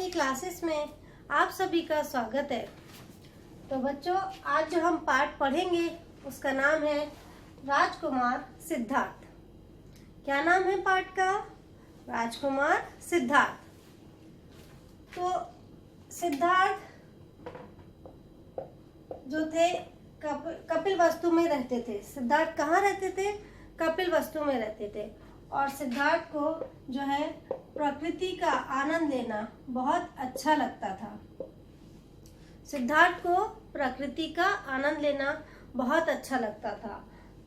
की क्लासेस में आप सभी का स्वागत है। तो बच्चों, आज जो हम पाठ पढ़ेंगे उसका नाम है राजकुमार सिद्धार्थ। क्या नाम है पाठ का? राजकुमार सिद्धार्थ। तो सिद्धार्थ जो थे कपिल वस्तु में रहते थे। सिद्धार्थ कहाँ रहते थे? कपिल वस्तु में रहते थे। और सिद्धार्थ को जो है प्रकृति का आनंद लेना बहुत अच्छा लगता था। सिद्धार्थ को प्रकृति का आनंद लेना बहुत अच्छा लगता था।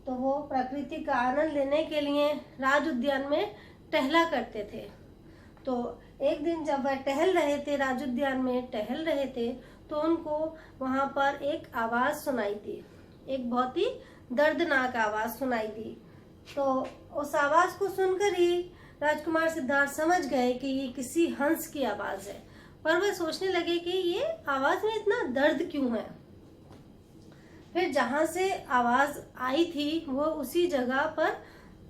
तो वो प्रकृति का आनंद लेने के लिए राज उद्यान में टहला करते थे। तो एक दिन जब वह टहल रहे थे, राज उद्यान में टहल रहे थे, तो उनको वहां पर एक आवाज सुनाई दी। एक बहुत ही दर्दनाक आवाज सुनाई दी। तो उस आवाज को सुनकर ही राजकुमार सिद्धार्थ समझ गए कि ये किसी हंस की आवाज है। पर वे सोचने लगे कि ये आवाज में इतना दर्द क्यों है। फिर जहां से आवाज आई थी वो उसी जगह पर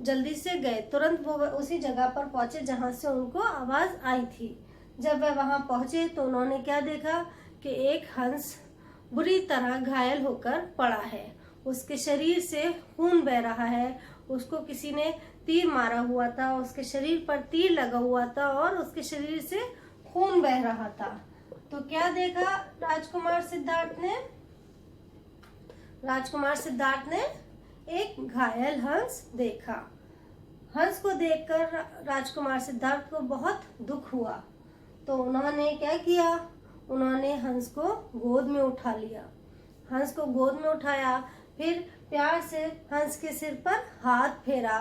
जल्दी से गए। तुरंत वो उसी जगह पर पहुंचे जहां से उनको आवाज आई थी। जब वे वहां पहुंचे तो उन्होंने क्या देखा कि एक हंस बुरी तरह घायल होकर पड़ा है। उसके शरीर से खून बह रहा है। उसको किसी ने तीर मारा हुआ था, उसके शरीर पर तीर लगा हुआ था और उसके शरीर से खून बह रहा था। तो क्या देखा राजकुमार सिद्धार्थ ने? राजकुमार सिद्धार्थ ने एक घायल हंस देखा। हंस को देखकर राजकुमार सिद्धार्थ को बहुत दुख हुआ। तो उन्होंने क्या किया? उन्होंने हंस को गोद में उठा लिया। हंस को गोद में उठाया, फिर प्यार से हंस के सिर पर हाथ फेरा,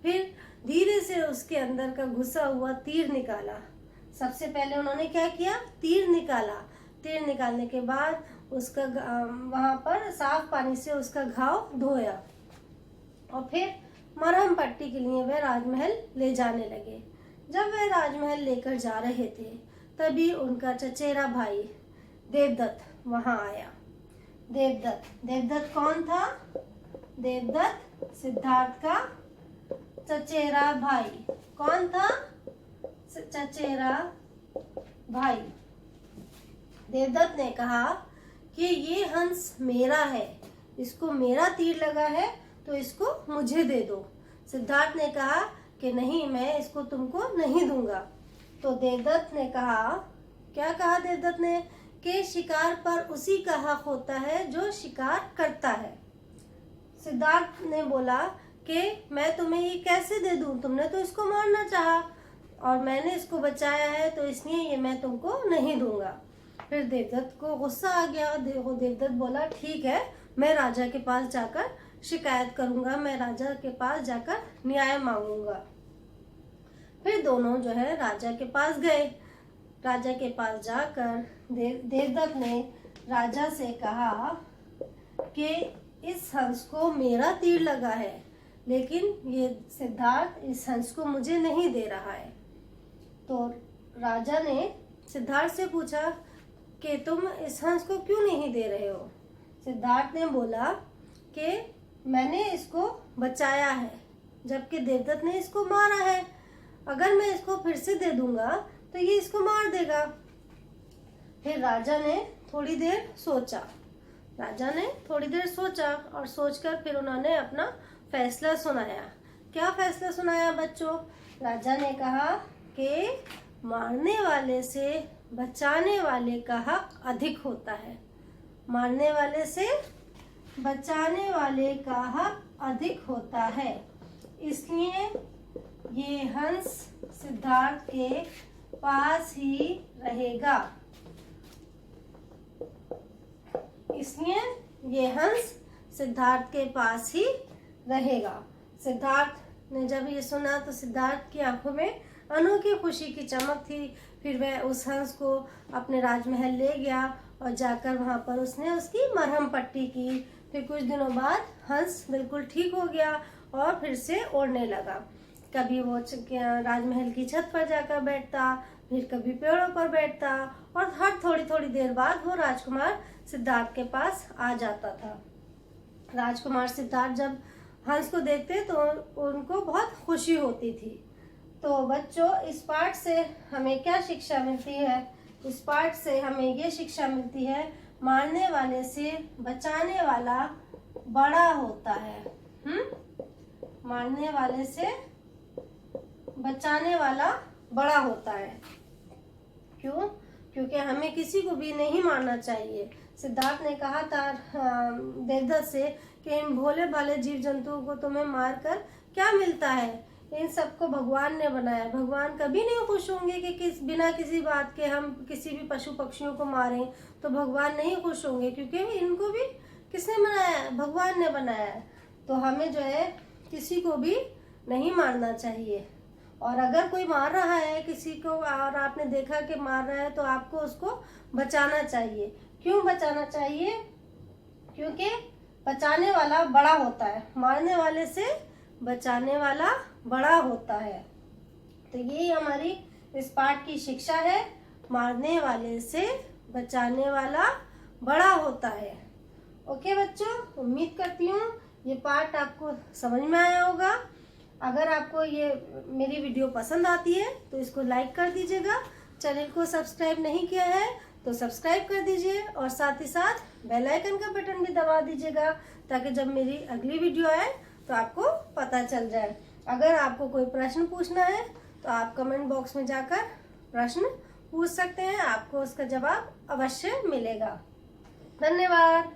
फिर धीरे से उसके अंदर का घुसा हुआ तीर निकाला। सबसे पहले उन्होंने क्या किया? तीर निकाला। तीर निकालने के बाद उसका वहां पर साफ पानी से उसका घाव धोया और फिर मरहम पट्टी के लिए वह राजमहल ले जाने लगे। जब वह राजमहल लेकर जा रहे थे तभी उनका चचेरा भाई देवदत्त वहां आया। देवदत्त कौन था? देवदत्त सिद्धार्थ का चचेरा भाई। कौन था? चचेरा भाई। देवदत्त ने कहा कि ये हंस मेरा है, इसको मेरा तीर लगा है तो इसको मुझे दे दो। सिद्धार्थ ने कहा कि नहीं, मैं इसको तुमको नहीं दूंगा। तो देवदत्त ने कहा, क्या कहा देवदत्त ने? कि शिकार पर उसी का हक होता है जो शिकार करता है। सिद्धार्थ ने बोला कि मैं तुम्हें ये कैसे दे दूं? तुमने तो इसको मारना चाहा और मैंने इसको बचाया है, तो इसलिए ये मैं तुमको नहीं दूंगा। फिर देवदत्त को गुस्सा आ गया। देवदत्त बोला, ठीक है, मैं राजा के पास जाकर शिकायत करूंगा, मैं राजा के पास जाकर न्याय मांगूंगा। फिर दोनों जो है राजा के पास गए। राजा के पास जाकर देवदत्त ने राजा से कहा कि इस हंस को मेरा तीर लगा है, लेकिन ये सिद्धार्थ इस हंस को मुझे नहीं दे रहा है। तो राजा ने सिद्धार्थ से पूछा कि तुम इस हंस को क्यों नहीं दे रहे हो? सिद्धार्थ ने बोला कि मैंने इसको बचाया है, जबकि देवदत्त ने इसको मारा है। अगर मैं इसको फिर से दे दूंगा तो ये इसको मार देगा। फिर राजा ने थोड़ी देर सोचा। और सोचकर फिर उन्होंने अपना फैसला सुनाया। क्या फैसला सुनाया बच्चों? राजा ने कहा कि मारने वाले से बचाने वाले का हक अधिक होता है। मारने वाले से बचाने वाले का हक अधिक होता है। इसलिए ये हंस सिद्धार्थ के पास ही रहेगा। इसलिए ये हंस सिद्धार्थ के पास ही रहेगा। सिद्धार्थ ने जब ये सुना तो सिद्धार्थ की आंखों में अनोखी खुशी की चमक थी। फिर वह उस हंस को अपने राजमहल ले गया और जाकर वहां पर उसने उसकी मरहम पट्टी की। फिर कुछ दिनों बाद हंस बिल्कुल ठीक हो गया और फिर से उड़ने लगा। कभी वो राजमहल की छत पर जाकर बैठता, फिर कभी पेड़ों पर बैठता और हर थोड़ी थोड़ी देर बाद वो राजकुमार सिद्धार्थ के पास आ जाता था। राजकुमार सिद्धार्थ जब हंस को देखते तो उनको बहुत खुशी होती थी। तो बच्चों, इस पाठ से हमें क्या शिक्षा मिलती है इस पाठ से हमें ये शिक्षा मिलती है, मारने वाले से बचाने वाला बड़ा होता है। मारने वाले से बचाने वाला बड़ा होता है। क्यों? क्योंकि हमें किसी को भी नहीं मारना चाहिए। सिद्धार्थ ने कहा था देवदत्त से कि इन भोले भाले जीव जंतुओं को तुम्हें मारकर क्या मिलता है? इन सबको भगवान ने बनाया। भगवान कभी नहीं खुश होंगे कि बिना किसी बात के हम किसी भी पशु पक्षियों को मारें, तो भगवान नहीं खुश होंगे, क्योंकि इनको भी किसने बनाया है? भगवान ने बनाया है। तो हमें जो है किसी को भी नहीं मारना चाहिए। और अगर कोई मार रहा है किसी को और आपने देखा कि मार रहा है, तो आपको उसको बचाना चाहिए। क्यों बचाना चाहिए? क्योंकि बचाने वाला बड़ा होता है। मारने वाले से बचाने वाला बड़ा होता है। तो यही हमारी इस पाठ की शिक्षा है, मारने वाले से बचाने वाला बड़ा होता है। ओके बच्चों, उम्मीद करती हूँ ये पाठ आपको समझ में आया होगा। अगर आपको ये मेरी वीडियो पसंद आती है तो इसको लाइक कर दीजिएगा। चैनल को सब्सक्राइब नहीं किया है तो सब्सक्राइब कर दीजिए, और साथ ही साथ बेल आइकन का बटन भी दबा दीजिएगा, ताकि जब मेरी अगली वीडियो आए तो आपको पता चल जाए। अगर आपको कोई प्रश्न पूछना है तो आप कमेंट बॉक्स में जाकर प्रश्न पूछ सकते हैं, आपको उसका जवाब अवश्य मिलेगा। धन्यवाद।